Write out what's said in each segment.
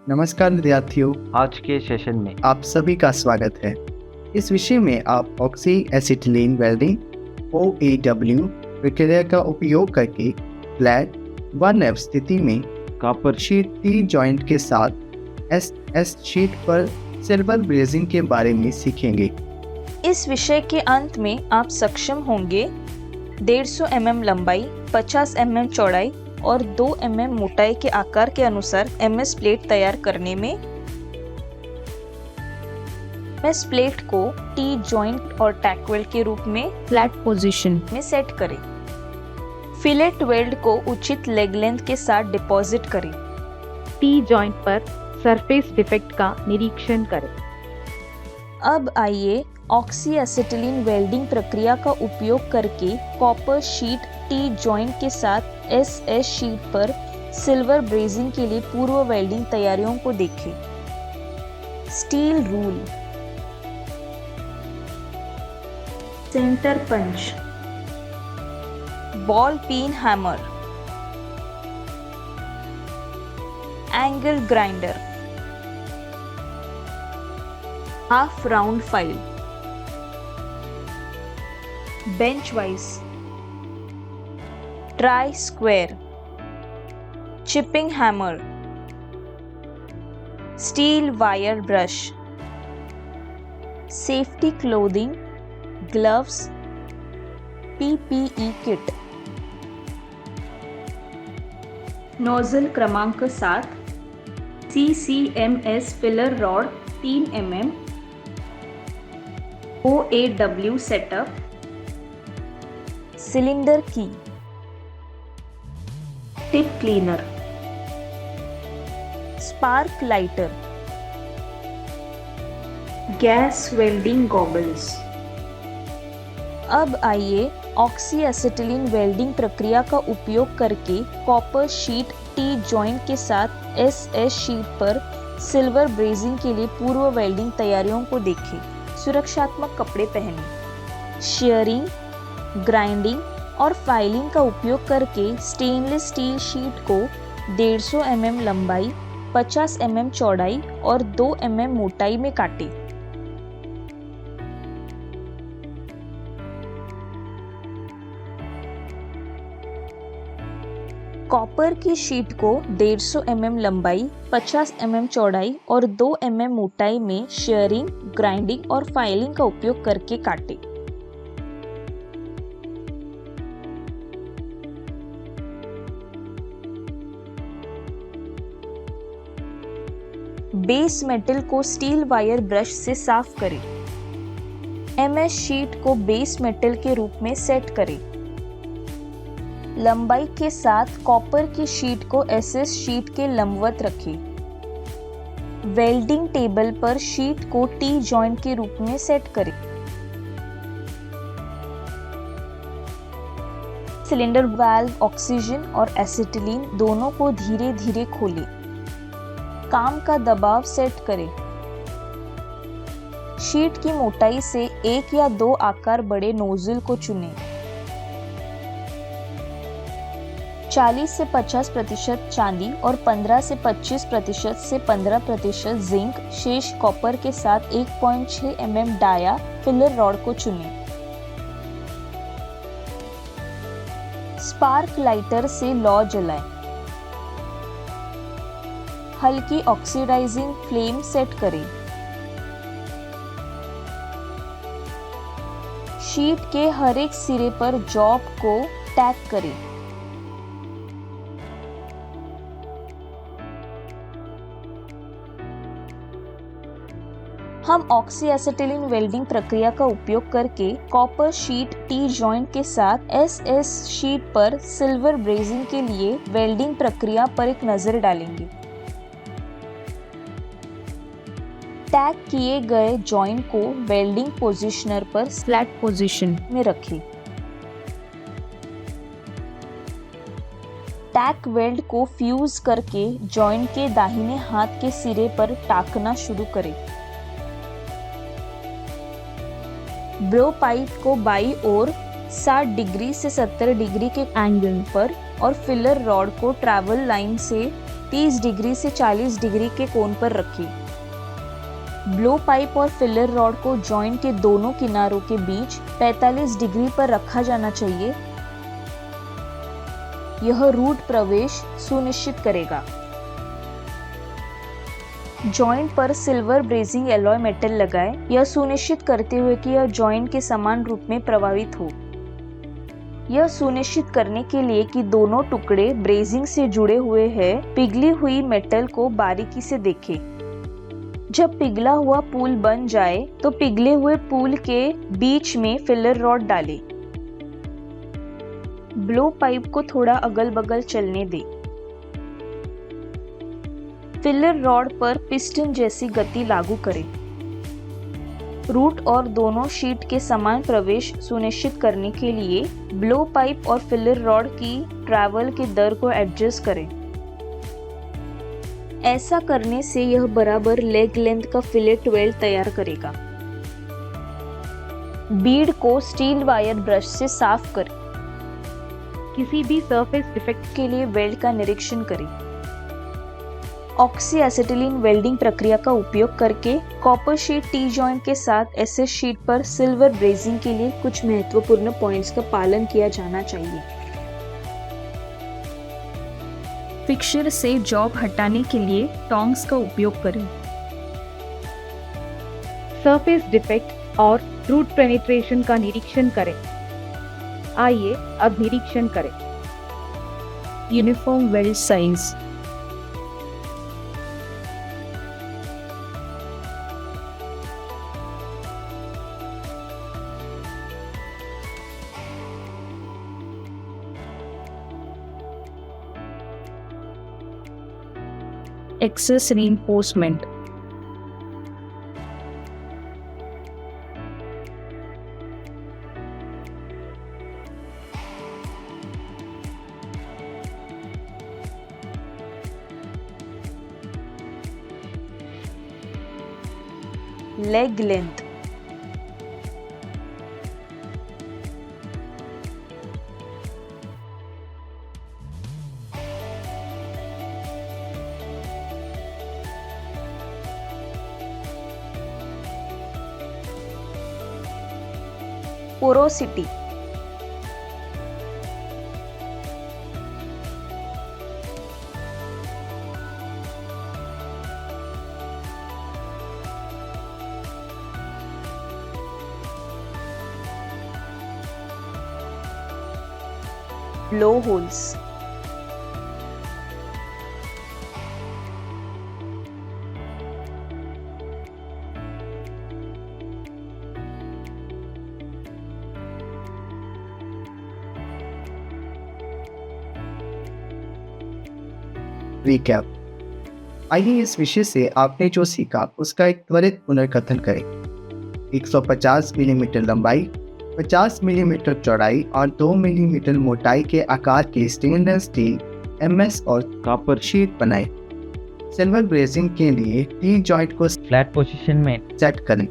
नमस्कार विद्यार्थियों, आज के सेशन में आप सभी का स्वागत है। इस विषय में आप ऑक्सी एसिटिलीन वेल्डिंग OAW प्रक्रिया का उपयोग करके फ्लैट 1F स्थिति में कॉपर शीट T जॉइंट के साथ SS शीट पर सिल्वर ब्रेजिंग के बारे में सीखेंगे। इस विषय के अंत में आप सक्षम होंगे 150 mm लंबाई, 50 mm चौड़ाई और 2 mm मोटाई के आकार के अनुसार MS प्लेट तैयार करने में। MS प्लेट को T जॉइंट और टैक वेल्ड के रूप में फ्लैट पोजीशन में सेट करें। फिलेट वेल्ड को उचित लेग लेंथ के साथ डिपॉजिट करें। T जॉइंट पर सरफेस डिफेक्ट का निरीक्षण करें। अब आइए ऑक्सी एसिटिलीन वेल्डिंग प्रक्रिया का उपयोग करके कॉपर शीट T जॉइंट के साथ SS शीट पर सिल्वर ब्रेजिंग के लिए पूर्व वेल्डिंग तैयारियों को देखें। Steel rule, centre punch, ball pin hammer, angle grinder, half round file, bench vice, try square, chipping hammer, steel wire brush, safety clothing, gloves, PPE kit. Nozzle क्रमांक 7, CCMS filler rod 3 mm, OAW setup, cylinder की, tip cleaner, spark lighter, gas welding goggles. अब आइए oxy acetylene welding प्रक्रिया का उपयोग करके copper sheet T joint के साथ SS शीट पर सिल्वर ब्रेजिंग के लिए पूर्व वेल्डिंग तैयारियों को देखें। सुरक्षात्मक कपड़े पहनें। शेयरिंग, ग्राइंडिंग और फाइलिंग का उपयोग करके स्टेनलेस स्टील शीट को 150 mm लंबाई, 50 mm चौड़ाई और 2 mm मोटाई में काटें। कॉपर की शीट को 150 mm लंबाई, 50 mm चौड़ाई और 2 mm मोटाई में शेयरिंग, ग्राइंडिंग और फाइलिंग का उपयोग करके काटें। बेस मेटल को स्टील वायर ब्रश से साफ करें। MS शीट को बेस मेटल के रूप में सेट करें। लंबाई के साथ कॉपर की शीट को SS शीट के लंबवत रखें। वेल्डिंग टेबल पर शीट को T जॉइंट के रूप में सेट करें। सिलेंडर वाल्व ऑक्सीजन और एसिटिलीन दोनों को धीरे धीरे खोलें। काम का दबाव सेट करें। शीट की मोटाई से 1 या 2 आकार बड़े नोजल को चुनें। 40 से 50% चांदी और 15 से 25% से 15% जिंक शेष कॉपर के साथ 1.6 mm डाया फिलर रॉड को चुनें। स्पार्क लाइटर से लौ जलाएं। हल्की ऑक्सीडाइजिंग फ्लेम सेट करें। शीट के हर एक सिरे पर जॉब को टैग करें। हम ऑक्सी एसिटिलीन वेल्डिंग प्रक्रिया का उपयोग करके कॉपर शीट T जॉइंट के साथ SS शीट पर सिल्वर ब्रेजिंग के लिए वेल्डिंग प्रक्रिया पर एक नजर डालेंगे। टैग किए गए जॉइंट को वेल्डिंग पोजिशनर पर फ्लैट पोजीशन में रखें। टैग वेल्ड को फ्यूज करके जॉइंट के दाहिने हाथ के सिरे पर टाकना शुरू करें। ब्लो पाइप को बाई ओर 60 डिग्री से 70 डिग्री के एंगल पर और फिलर रॉड को ट्रैवल लाइन से 30 डिग्री से 40 डिग्री के कोण पर रखें। ब्लो पाइप और फिलर रॉड को जॉइंट के दोनों किनारों के बीच 45 डिग्री पर रखा जाना चाहिए। यह रूट प्रवेश सुनिश्चित करेगा। जॉइंट पर सिल्वर ब्रेजिंग एलॉय मेटल लगाएं, यह सुनिश्चित करते हुए कि यह जॉइंट के समान रूप में प्रभावित हो। यह सुनिश्चित करने के लिए कि दोनों टुकड़े ब्रेजिंग से जुड़े हुए हैं, पिघली हुई मेटल को बारीकी से देखें। जब पिघला हुआ पूल बन जाए तो पिघले हुए पूल के बीच में फिलर रॉड डालें। ब्लो पाइप को थोड़ा अगल बगल चलने दें। फिलर रॉड पर पिस्टन जैसी गति लागू करें। रूट और दोनों शीट के समान प्रवेश सुनिश्चित करने के लिए ब्लो पाइप और फिलर रॉड की ट्रैवल की दर को एडजस्ट करें। ऐसा करने से यह बराबर लेग लेंथ का फिलेट वेल्ड तैयार करेगा। बीड को स्टील वायर ब्रश से साफ करें। किसी भी सरफेस डिफेक्ट के लिए वेल्ड का निरीक्षण करें। ऑक्सी एसिटिलीन वेल्डिंग प्रक्रिया का उपयोग करके कॉपर शीट टी जॉइंट के साथ एसएस शीट पर सिल्वर ब्रेजिंग के लिए कुछ महत्वपूर्ण पॉइंट्स का पालन किया जाना चाहिए। फिक्सचर से जॉब हटाने के लिए टोंग्स का उपयोग करें। सरफेस डिफेक्ट और रूट पेनिट्रेशन का निरीक्षण करें। आइए अब निरीक्षण करें। Uniform weld size, excess reinforcement, leg length, porosity, blow holes, recap. आइए इस विषय से आपने जो सीखा उसका एक त्वरित पुनर्कथन करें। 150 मिलीमीटर लंबाई, 50 मिलीमीटर चौड़ाई और 2 मिलीमीटर मोटाई के आकार के स्टेनलेस स्टील एमएस और कॉपर शीट बनाएं। सिल्वर ब्रेजिंग के लिए टी जॉइंट को फ्लैट पोजीशन में सेट करें।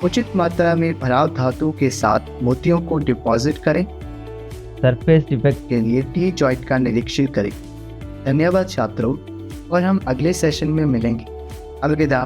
उचित मात्रा में भराव धातु के साथ मोतियों को डिपॉजिट करें। सरफेस डिफेक्ट के लिए टी जॉइंट का निरीक्षण करें। धन्यवाद छात्रों, और हम अगले सेशन में मिलेंगे। अलविदा।